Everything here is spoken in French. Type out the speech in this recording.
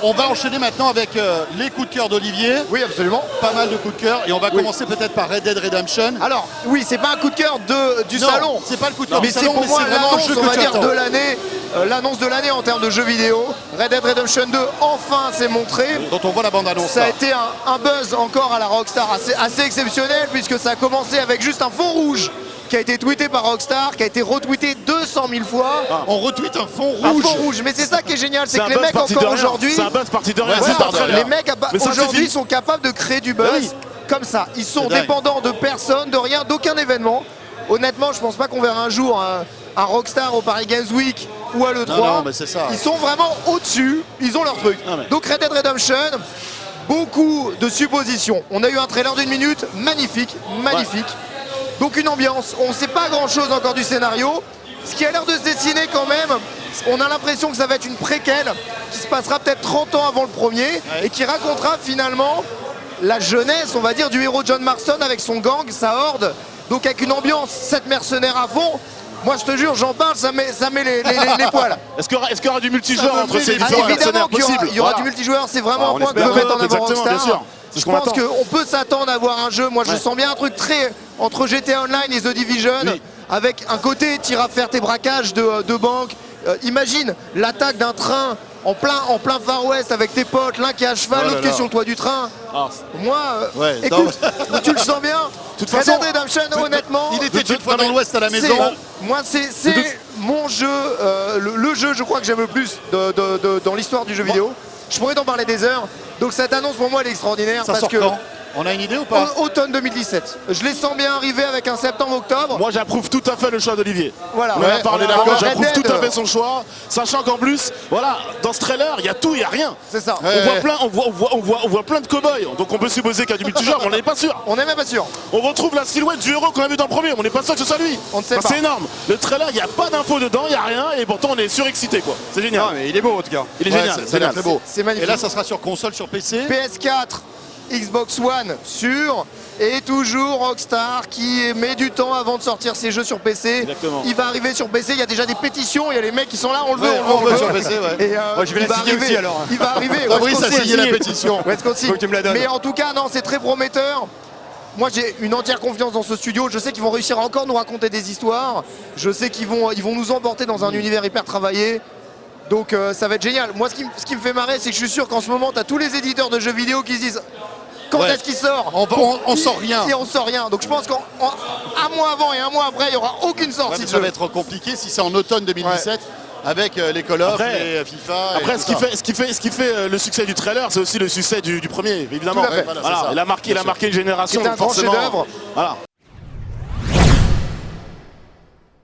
On va enchaîner maintenant avec les coups de cœur d'Olivier. Oui, absolument. Pas mal de coups de cœur. Et on va commencer peut-être par Red Dead Redemption. Alors, oui, c'est pas un coup de cœur du salon. C'est pas le coup de cœur mais du c'est salon, pour mais moi c'est vraiment un l'annonce, jeu on que va tu dire, attends. de l'année. L'annonce de l'année en termes de jeux vidéo. Red Dead Redemption 2, enfin, s'est montré. Dont on voit la bande-annonce. Ça a été un buzz encore à la Rockstar assez exceptionnel, puisque ça a commencé avec juste un fond rouge qui a été tweeté par Rockstar, qui a été retweeté 200 000 fois. On retweet un fond rouge. Un fond rouge, mais c'est ça qui est génial, c'est que les mecs encore aujourd'hui, c'est un buzz parti de rien. Ouais, les mecs aujourd'hui fini. sont capables de créer du buzz oui. comme ça. Ils sont dingue. dépendants de personne, de rien, d'aucun événement. Honnêtement, je pense pas qu'on verra un jour un Rockstar au Paris Games Week ou à l'E3. Non, mais c'est ça. Ils sont vraiment au-dessus, ils ont leur truc. Ah, mais... Donc Red Dead Redemption, beaucoup de suppositions. On a eu un trailer d'1 minute, magnifique, magnifique. Donc une ambiance, on ne sait pas grand chose encore du scénario. Ce qui a l'air de se dessiner quand même, on a l'impression que ça va être une préquelle qui se passera peut-être 30 ans avant le premier et qui racontera finalement la jeunesse, on va dire, du héros John Marston avec son gang, sa horde. Donc avec une ambiance 7 mercenaires à fond. Moi je te jure, j'en parle, ça met les poils. Est-ce qu'il y aura du multijoueur entre ces Ah, différents évidemment mercenaires qu'il possible? y aura du multijoueur, c'est vraiment un point que veut mettre en avant exactement, bien Rockstar. sûr. C'est Je ce qu'on pense attend. qu'on peut s'attendre à voir un jeu, moi je sens bien un truc très entre GTA Online et The Division, Oui. avec un côté tir à faire tes braquages de banque. Imagine l'attaque d'un train en plein Far West avec tes potes, l'un qui est à cheval, Oh là l'autre qui est là. sur le toit du train. Ah, Moi, Ouais, écoute, tu le sens bien. toute Red façon, Dead Redemption, honnêtement, Il était une fois dans l'Ouest à la c'est- maison. moi c'est mon jeu, le jeu je crois que j'aime le plus dans l'histoire du jeu vidéo. Je pourrais t'en parler des heures. Donc cette annonce pour moi elle est extraordinaire Ça parce sort que quand? On a une idée ou pas? automne 2017. Je les sens bien arriver avec un septembre-octobre. moi j'approuve tout à fait le choix d'Olivier. Voilà. On en a Ouais, parlé on est avant, d'accord. j'approuve Red Dead, tout à fait son choix, sachant qu'en plus, voilà, dans ce trailer, il y a tout, il y a rien. C'est ça. Ouais. On voit plein de cow-boys, donc on peut supposer qu'il y a du multijoueur, mais on n'est pas sûr. On n'est même pas sûr. On retrouve la silhouette du héros qu'on a vu dans le premier, on n'est pas sûr que ce soit lui. On ne sait pas. C'est énorme. Le trailer, il n'y a pas d'infos dedans, il n'y a rien, et pourtant on est surexcité quoi. C'est génial. Non, mais il est beau en tout cas. Il est Ouais, génial. ça a l'air très beau. C'est magnifique. Et là, ça sera sur console, sur PC. PS4, Xbox One sûr, et toujours Rockstar qui met du temps avant de sortir ses jeux sur PC. Exactement. Il va arriver sur PC, il y a déjà des pétitions, il y a les mecs qui sont là, on le veut, Ouais, on le veut. sur PC, ouais. Et Moi, je vais il la va signer arriver, aussi, alors. Il va arriver. Fabrice a West Coast signé la signe. pétition. West Coast signe. Faut que tu me la donnes. Mais en tout cas, non, c'est très prometteur. Moi, j'ai une entière confiance dans ce studio. Je sais qu'ils vont réussir à encore nous raconter des histoires. Je sais qu'ils vont nous emporter dans un univers hyper travaillé. Donc ça va être génial. Moi, ce qui me fait marrer, c'est que je suis sûr qu'en ce moment, tu as tous les éditeurs de jeux vidéo qui se disent quand Ouais. est-ce qu'il sort. On sort rien. Et on sort rien. Donc je pense qu'un mois avant et un mois après, il n'y aura aucune Ouais, sortie mais de ça jeu. va être compliqué si c'est en automne 2017 avec les Call of, Après- les FIFA. et Après, tout ce ça. qui fait le succès du trailer, c'est aussi le succès du premier, évidemment. Tout à fait. Voilà, Voilà, c'est ça. il a marqué une génération, C'était un grand forcément. chef-d'œuvre. Voilà.